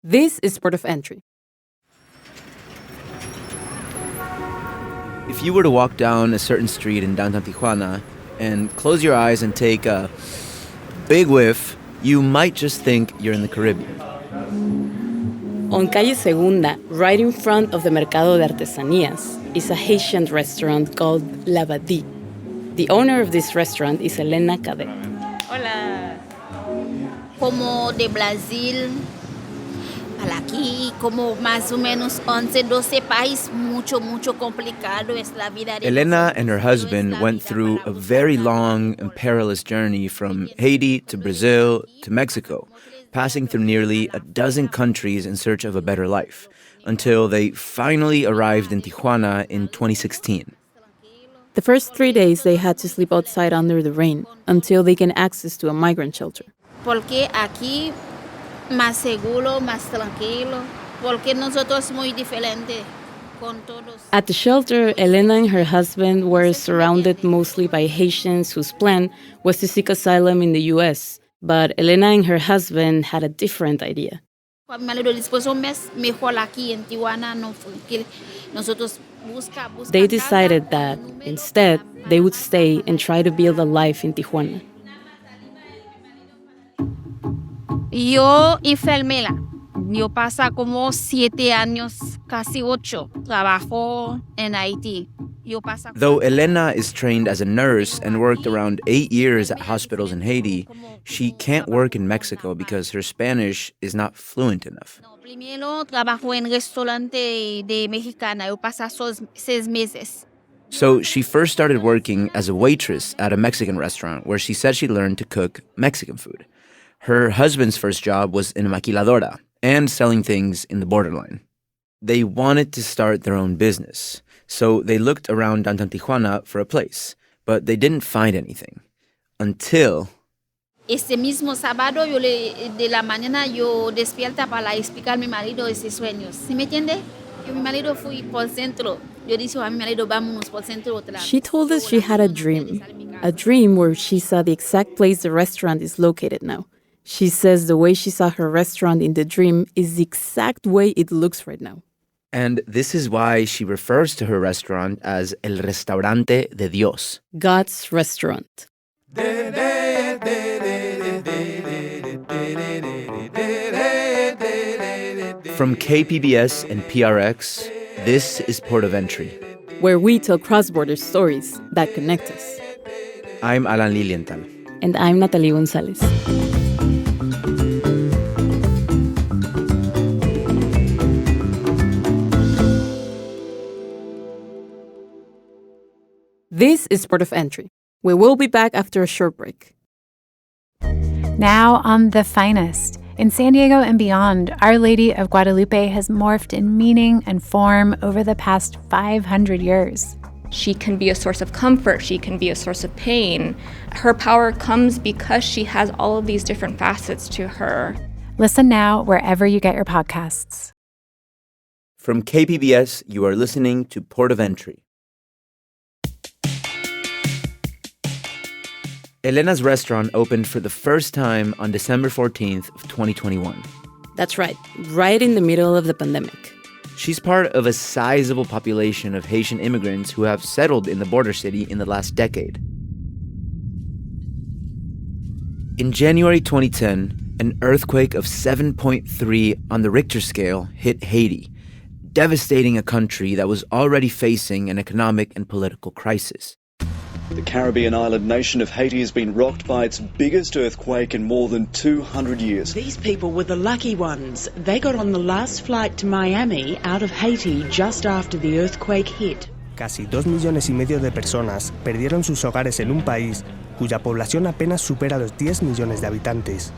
This is Port of Entry. If you were to walk down a certain street in downtown Tijuana and close your eyes and take a big whiff, you might just think you're in the Caribbean. On Calle Segunda, right in front of the Mercado de Artesanías, is a Haitian restaurant called Labadee. The owner of this restaurant is Elena. Hola. Como de Brasil, para aquí, como más o menos 11, 12 países, mucho complicado es la vida de Elena nosotros. and her husband went through a very long and perilous journey from Haiti to Brazil to Mexico, passing through nearly a dozen countries in search of a better life, until they finally arrived in Tijuana in 2016. The first 3 days, they had to sleep outside under the rain until they gained access to a migrant shelter. Porque aquí más seguro, más tranquilo, porque nosotros muy diferente con todos. At the shelter, Elena and her husband were surrounded mostly by Haitians whose plan was to seek asylum in the U.S., but Elena and her husband had a different idea. Mi marido después un mes mejor aquí en Tijuana, no que nosotros busca They casa, decided that, instead, they would stay and try to build a life in Tijuana. Yo enfermera. Yo pasa como 7 años, casi 8. Trabajo en Haití. Though Elena is trained as a nurse and worked around 8 years at hospitals in Haiti, she can't work in Mexico because her Spanish is not fluent enough. Primero trabajo en restaurante de mexicana. Yo pasa 6 meses. So she first started working as a waitress at a Mexican restaurant where she said she learned to cook Mexican food. Her husband's first job was in a maquiladora and selling things in the borderline. They wanted to start their own business, so they looked around downtown Tijuana for a place, but they didn't find anything. Until... Este mismo sábado de la mañana yo despierta para explicar a mi marido esos sueños. ¿Sí me entiende? Yo mi marido fui por centro. Yo dije a mi marido vámonos por centro otra. She told us she had a dream where she saw the exact place the restaurant is located now. She says the way she saw her restaurant in the dream is the exact way it looks right now. And this is why she refers to her restaurant as El Restaurante de Dios. God's restaurant. From KPBS and PRX, this is Port of Entry, where we tell cross-border stories that connect us. I'm Alan Lilienthal. And I'm Natali Gonzalez. This is Port of Entry. We will be back after a short break. Now on The Finest. In San Diego and beyond, Our Lady of Guadalupe has morphed in meaning and form over the past 500 years. She can be a source of comfort. She can be a source of pain. Her power comes because she has all of these different facets to her. Listen now wherever you get your podcasts. From KPBS, you are listening to Port of Entry. Elena's restaurant opened for the first time on December 14th of 2021. That's right in the middle of the pandemic. She's part of a sizable population of Haitian immigrants who have settled in the border city in the last decade. In January 2010, an earthquake of 7.3 on the Richter scale hit Haiti, devastating a country that was already facing an economic and political crisis. The Caribbean island nation of Haiti has been rocked by its biggest earthquake in more than 200 years. These people were the lucky ones. They got on the last flight to Miami out of Haiti just after the earthquake hit. Casi 2,5 millones de personas perdieron sus hogares en un país cuya población apenas supera los 10 millones de habitantes.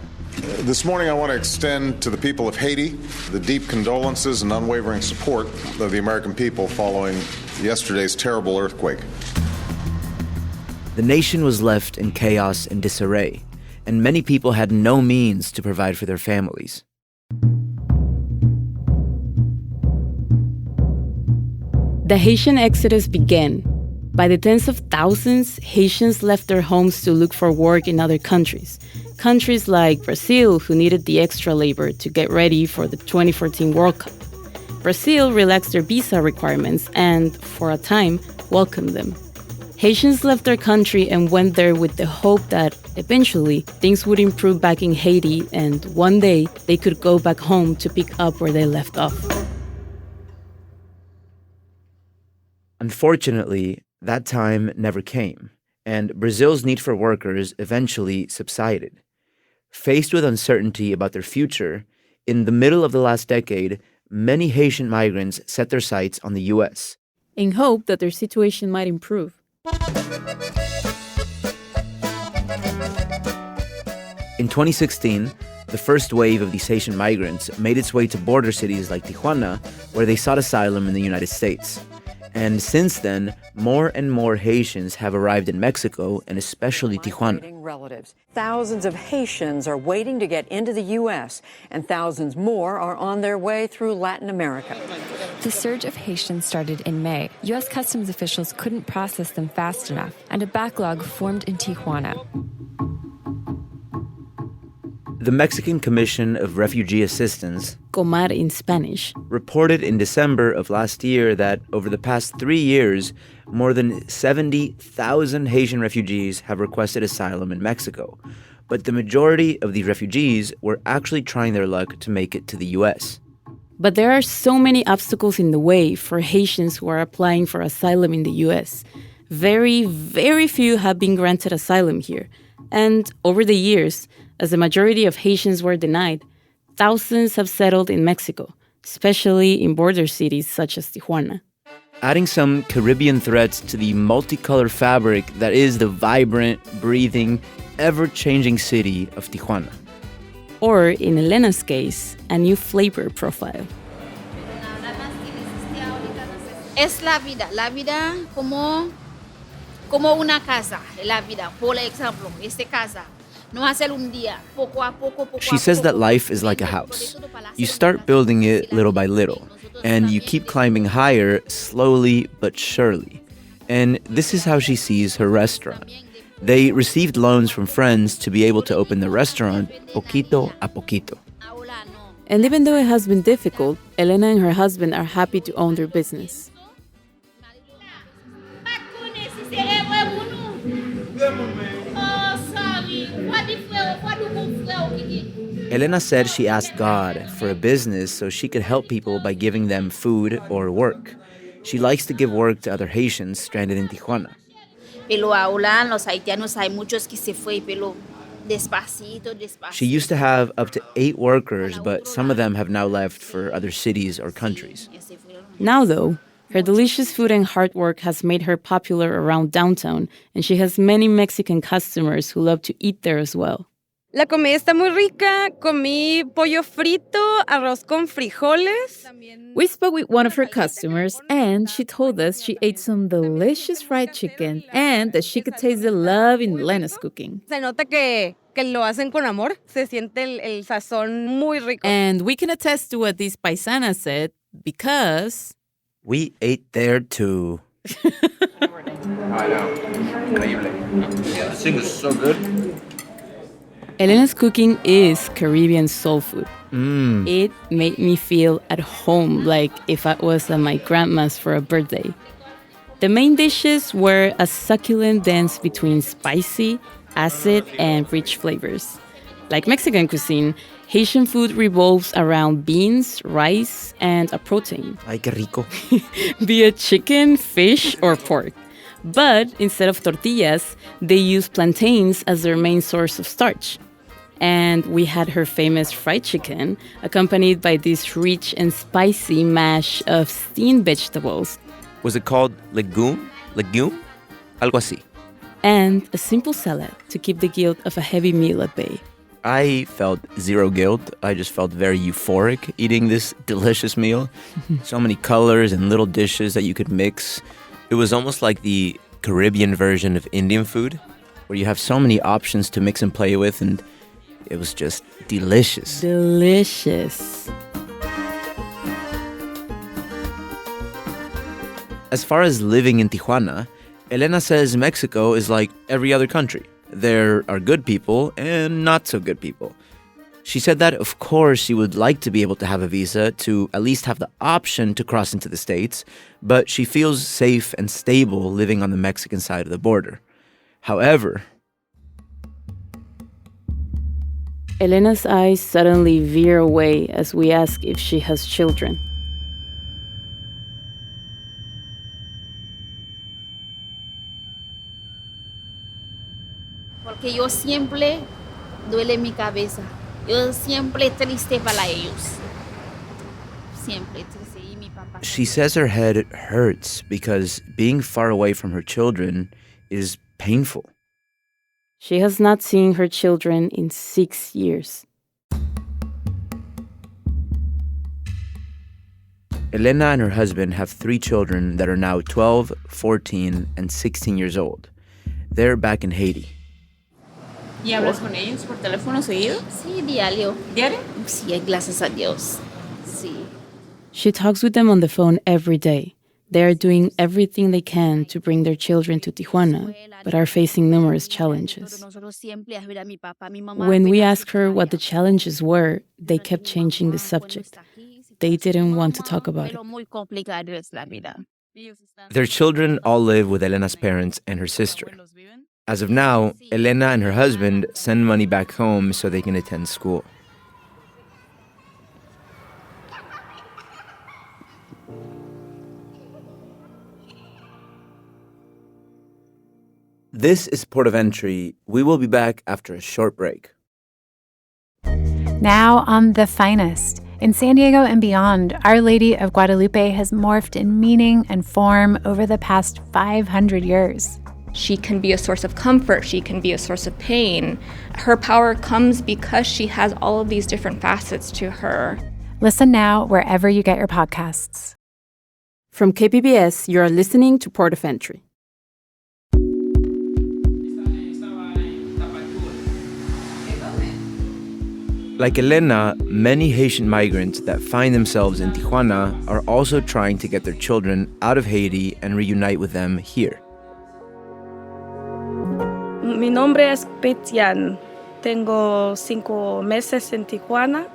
This morning I want to extend to the people of Haiti the deep condolences and unwavering support of the American people following yesterday's terrible earthquake. The nation was left in chaos and disarray, and many people had no means to provide for their families. The Haitian exodus began. By the tens of thousands, Haitians left their homes to look for work in other countries, Countries like Brazil, who needed the extra labor to get ready for the 2014 World Cup. Brazil relaxed their visa requirements and, for a time, welcomed them. Haitians left their country and went there with the hope that, eventually, things would improve back in Haiti and one day they could go back home to pick up where they left off. Unfortunately, that time never came, and Brazil's need for workers eventually subsided. Faced with uncertainty about their future, in the middle of the last decade, many Haitian migrants set their sights on the U.S. in hope that their situation might improve. In 2016, the first wave of these Haitian migrants made its way to border cities like Tijuana, where they sought asylum in the United States. And since then, more and more Haitians have arrived in Mexico, and especially Tijuana. Relatives. Thousands of Haitians are waiting to get into the U.S., and thousands more are on their way through Latin America. The surge of Haitians started in May. U.S. customs officials couldn't process them fast enough, and a backlog formed in Tijuana. The Mexican Commission of Refugee Assistance, Comar in Spanish, reported in December of last year that over the past 3 years, more than 70,000 Haitian refugees have requested asylum in Mexico. But the majority of these refugees were actually trying their luck to make it to the U.S. But there are so many obstacles in the way for Haitians who are applying for asylum in the U.S. Very, very few have been granted asylum here. And over the years, as the majority of Haitians were denied, thousands have settled in Mexico, especially in border cities such as Tijuana. Adding some Caribbean threads to the multicolored fabric that is the vibrant, breathing, ever-changing city of Tijuana. Or, in Elena's case, a new flavor profile. Es la vida como una casa, la vida. Por ejemplo, esta casa. She says that life is like a house. You start building it little by little, and you keep climbing higher slowly but surely. And this is how she sees her restaurant. They received loans from friends to be able to open the restaurant poquito a poquito. And even though it has been difficult, Elena and her husband are happy to own their business. Elena said she asked God for a business so she could help people by giving them food or work. She likes to give work to other Haitians stranded in Tijuana. She used to have up to 8 workers, but some of them have now left for other cities or countries. Now, though, her delicious food and hard work has made her popular around downtown, and she has many Mexican customers who love to eat there as well. La comida está muy rica. Comí pollo frito, arroz con frijoles. We spoke with one of her customers, and she told us she ate some delicious fried chicken and that she could taste the love in Elena's cooking. Se nota que lo hacen con amor. Se siente el sazón muy rico. And we can attest to what this paisana said because... we ate there too. I know. Increíble. Yeah, this thing is so good. Elena's cooking is Caribbean soul food. It made me feel at home, like if I was at my grandma's for a birthday. The main dishes were a succulent dance between spicy, acid, and rich flavors. Like Mexican cuisine, Haitian food revolves around beans, rice, and a protein. Ay, qué rico. Be it chicken, fish, or pork. But instead of tortillas, they use plantains as their main source of starch. And we had her famous fried chicken, accompanied by this rich and spicy mash of steamed vegetables. Was it called legume? Legume? Algo así. And a simple salad to keep the guilt of a heavy meal at bay. I felt zero guilt. I just felt very euphoric eating this delicious meal. So many colors and little dishes that you could mix. It was almost like the Caribbean version of Indian food, where you have so many options to mix and play with, and it was just delicious. Delicious. As far as living in Tijuana, Elena says Mexico is like every other country. there are good people and not so good people. She said that, of course, she would like to be able to have a visa to at least have the option to cross into the States, but she feels safe and stable living on the Mexican side of the border. However, Elena's eyes suddenly veer away as we ask if she has children. Porque yo siempre duele mi cabeza. Yo siempre triste para ellos. Siempre triste. Y mi papá. she says her head hurts because being far away from her children is painful. She has not seen her children in 6 years. Elena and her husband have 3 children that are now 12, 14, and 16 years old. They're back in Haiti. ¿Y hablas con ellos por teléfono seguido? Sí, diario. ¿Diario? Sí, gracias a Dios. Sí. She talks with them on the phone every day. They are doing everything they can to bring their children to Tijuana, but are facing numerous challenges. When we asked her what the challenges were, they kept changing the subject. They didn't want to talk about it. Their children all live with Elena's parents and her sister. As of now, Elena and her husband send money back home so they can attend school. This is Port of Entry. We will be back after a short break. Now on The Finest. In San Diego and beyond, Our Lady of Guadalupe has morphed in meaning and form over the past 500 years. She can be a source of comfort. She can be a source of pain. Her power comes because she has all of these different facets to her. Listen now wherever you get your podcasts. From KPBS, you are listening to Port of Entry. Like Elena, many Haitian migrants that find themselves in Tijuana are also trying to get their children out of Haiti and reunite with them here. Mi nombre es Petiane. Tengo 5 meses en Tijuana,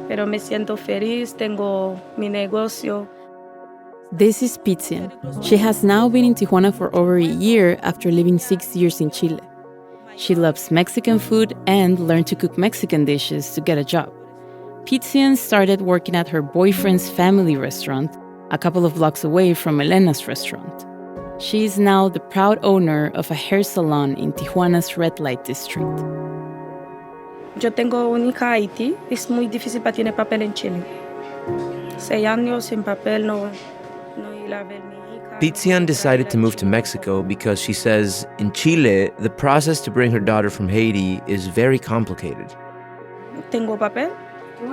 pero me siento feliz. Tengo mi negocio. This is Petiane. She has now been in Tijuana for over a year after living 6 years in Chile. She loves Mexican food and learned to cook Mexican dishes to get a job. Petiane started working at her boyfriend's family restaurant, a couple of blocks away from Elena's restaurant. She is now the proud owner of a hair salon in Tijuana's red light district. Yo tengo una hija Haití. Es muy difícil para tener papel en Chile. 6 años sin papel, no ir a ver mi hija. Petiane decided to move to Mexico because she says in Chile, the process to bring her daughter from Haiti is very complicated. Tengo papel.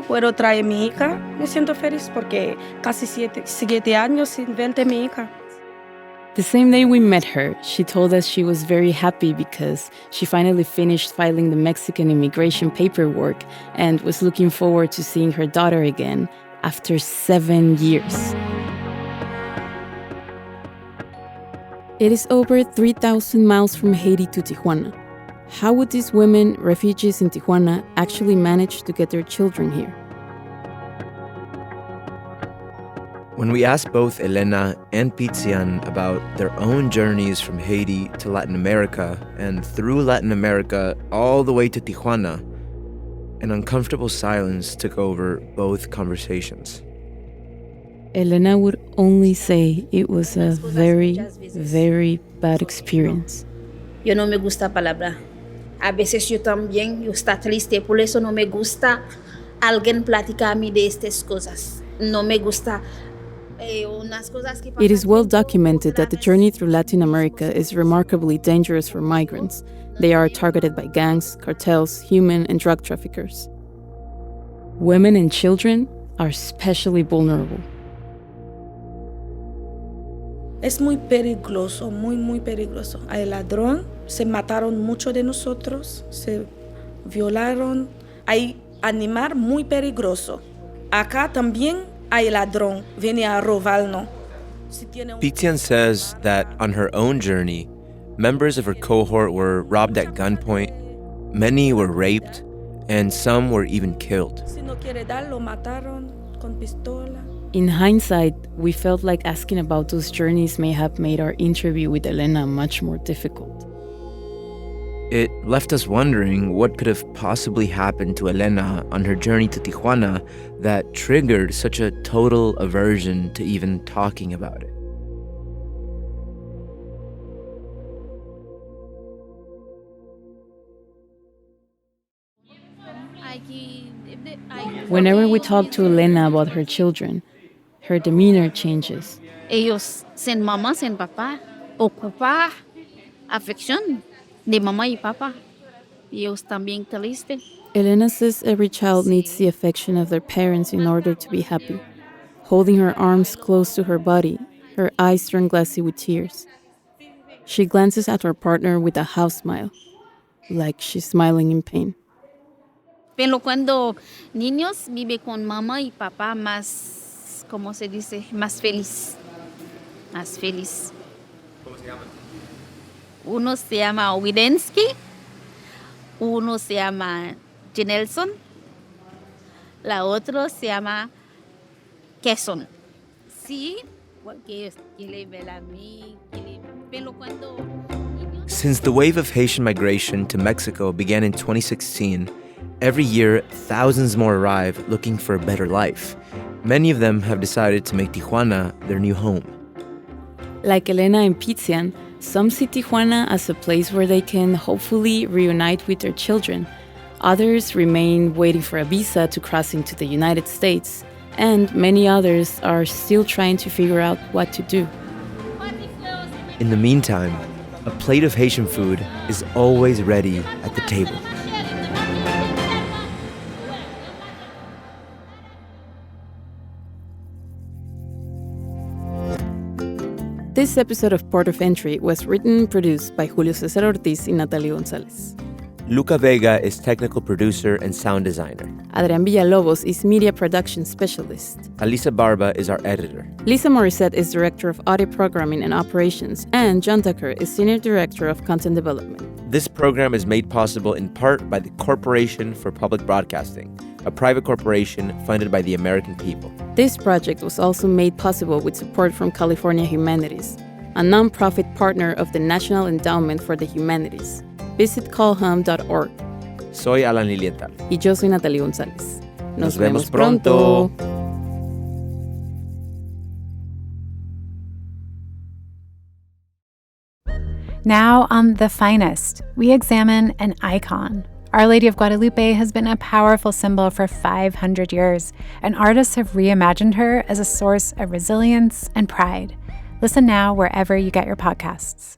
Puedo traer mi hija. Me siento feliz porque casi 7 años sin verte mi hija. The same day we met her, she told us she was very happy because she finally finished filing the Mexican immigration paperwork and was looking forward to seeing her daughter again after 7 years. It is over 3,000 miles from Haiti to Tijuana. How would these women, refugees in Tijuana, actually manage to get their children here? When we asked both Elena and Petiane about their own journeys from Haiti to Latin America and through Latin America all the way to Tijuana, an uncomfortable silence took over both conversations. Elena would only say it was a very, very bad experience. Yo no me gusta palabra. A veces yo también, yo está triste, por eso no me gusta alguien platicar a mí de estas cosas. No me gusta. It is well documented that the journey through Latin America is remarkably dangerous for migrants. They are targeted by gangs, cartels, human and drug traffickers. Women and children are especially vulnerable. Es muy peligroso, muy peligroso. Hay ladrón, se mataron muchos de nosotros, se violaron. Hay animal muy peligroso. Acá también hay ladrón, viene a robarnos. Petiane says that on her own journey, Members of her cohort were robbed at gunpoint, many were raped, and some were even killed. In hindsight, we felt like asking about those journeys may have made our interview with Elena much more difficult. It left us wondering what could have possibly happened to Elena on her journey to Tijuana that triggered such a total aversion to even talking about it. Whenever we talk to Elena about her children, her demeanor changes. Ellos sin mamá, sin papá, ocupa afección de mamá y papá. Ellos también tristes. Elena says every child needs the affection of their parents in order to be happy. Holding her arms close to her body, her eyes turn glassy with tears. She glances at her partner with a half smile, like she's smiling in pain. Pero cuando niños vive con mamá y papá más, ¿cómo se dice? Más feliz. Más feliz. ¿Cómo se llaman? Uno se llama Widensky, uno se llama Nelson, la otra se llama Kesson. Sí, porque quiere ver a mí, pero cuando... Since the wave of Haitian migration to Mexico began in 2016, every year thousands more arrive looking for a better life. Many of them have decided to make Tijuana their new home. Like Elena and Petiane, some see Tijuana as a place where they can hopefully reunite with their children. Others remain waiting for a visa to cross into the United States, and many others are still trying to figure out what to do. In the meantime, a plate of Haitian food is always ready at the table. This episode of Port of Entry was written and produced by Julio Cesar Ortiz and Natali Gonzalez. Luca Vega is technical producer and sound designer. Adrián Villalobos is media production specialist. Alisa Barba is our editor. Lisa Morissette is director of audio programming and operations, and John Tucker is senior director of content development. This program is made possible in part by the Corporation for Public Broadcasting, a private corporation funded by the American people. This project was also made possible with support from California Humanities, a nonprofit partner of the National Endowment for the Humanities. Visit callhum.org. Soy Alan Lilienthal. Y yo soy Natali Gonzalez. Nos vemos pronto. Now on The Finest, we examine an icon. Our Lady of Guadalupe has been a powerful symbol for 500 years, and artists have reimagined her as a source of resilience and pride. Listen now wherever you get your podcasts.